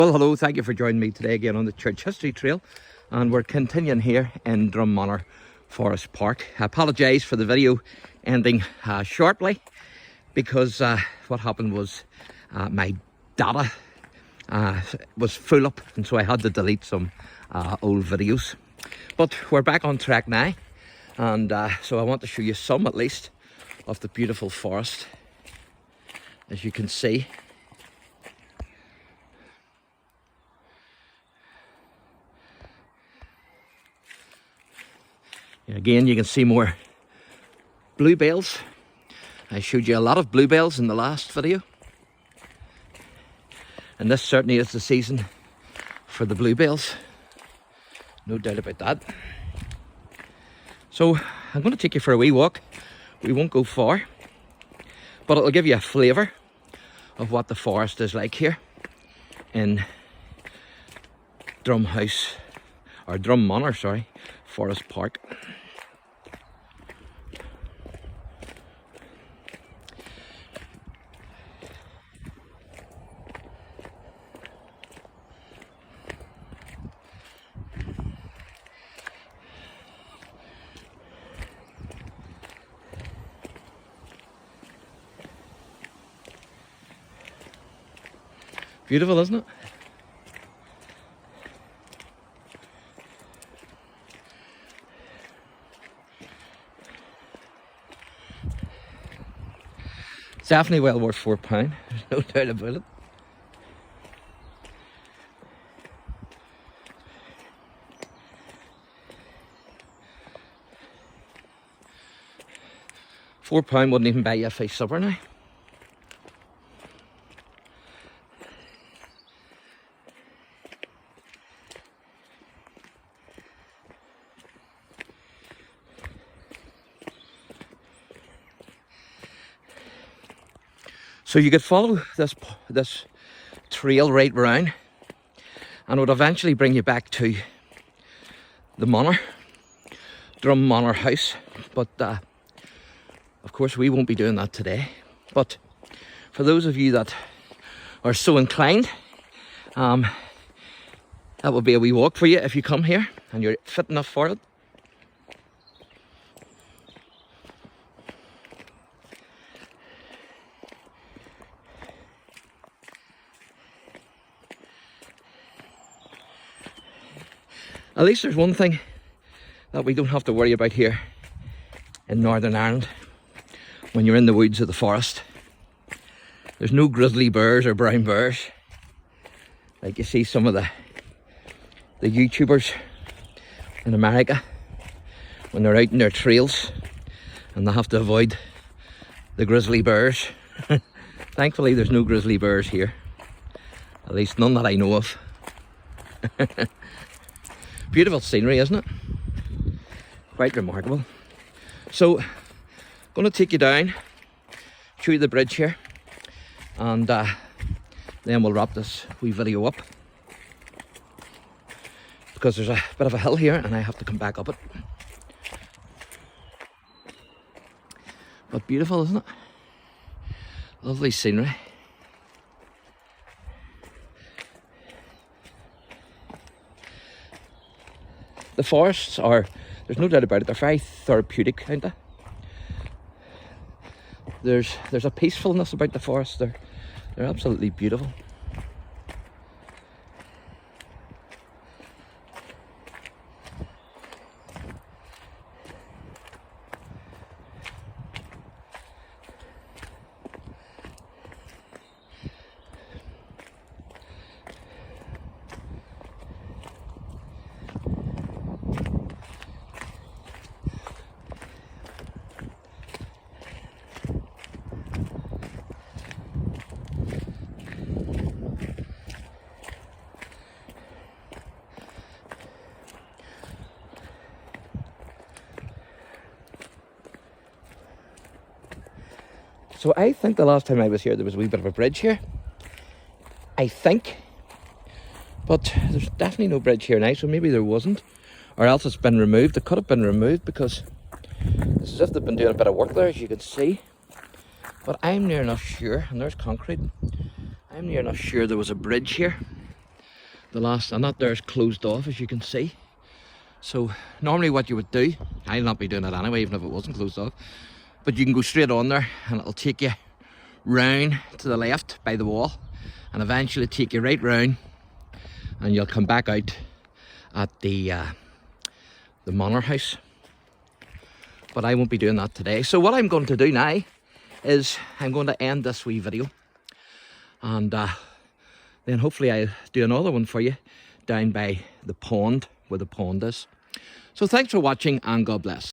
Well, hello, thank you for joining me today again on the Church History Trail, and we're continuing here in MANOR Forest Park. I apologise for the video ending shortly because what happened was my data was full up, and so I had to delete some old videos. But we're back on track now, and so I want to show you some at least of the beautiful forest, as you can see. Again, you can see more bluebells. I showed you a lot of bluebells in the last video, and this certainly is the season for the bluebells, no doubt about that. So I'm going to take you for a wee walk. We won't go far, but it'll give you a flavour of what the forest is like here in MANOR Forest Park. Beautiful, isn't it? It's definitely well worth £4, there's no doubt about it. £4 wouldn't even buy you a fish supper now. So you could follow this trail right round, and it would eventually bring you back to the MANOR house. But of course we won't be doing that today. But for those of you that are so inclined, that will be a wee walk for you if you come here and you're fit enough for it. At least there's one thing that we don't have to worry about here in Northern Ireland when you're in the woods of the forest. There's no grizzly bears or brown bears like you see some of the YouTubers in America when they're out in their trails and they have to avoid the grizzly bears. Thankfully there's no grizzly bears here, at least none that I know of. Beautiful scenery, isn't it? Quite remarkable. So, I'm going to take you down through the bridge here, and then we'll wrap this wee video up, because there's a bit of a hill here and I have to come back up it. But beautiful, isn't it? Lovely scenery. The forests are, there's no doubt about it, they're very therapeutic, aren't they? There's a peacefulness about the forest. They're absolutely beautiful. So I think the last time I was here there was a wee bit of a bridge here, I think, but there's definitely no bridge here now, so maybe there wasn't, or else it's been removed. It could have been removed because it's as if they've been doing a bit of work there, as you can see. But I'm near enough sure, and there's concrete, I'm near enough sure there was a bridge here. The last, and that there's closed off, as you can see. So normally what you would do, I'll not be doing it anyway, even if it wasn't closed off, but you can go straight on there and it'll take you round to the left by the wall and eventually take you right round, and you'll come back out at the manor house. But I won't be doing that today. So what I'm going to do now is I'm going to end this wee video, and then hopefully I'll do another one for you down by the pond, where the pond is. So thanks for watching, and God bless.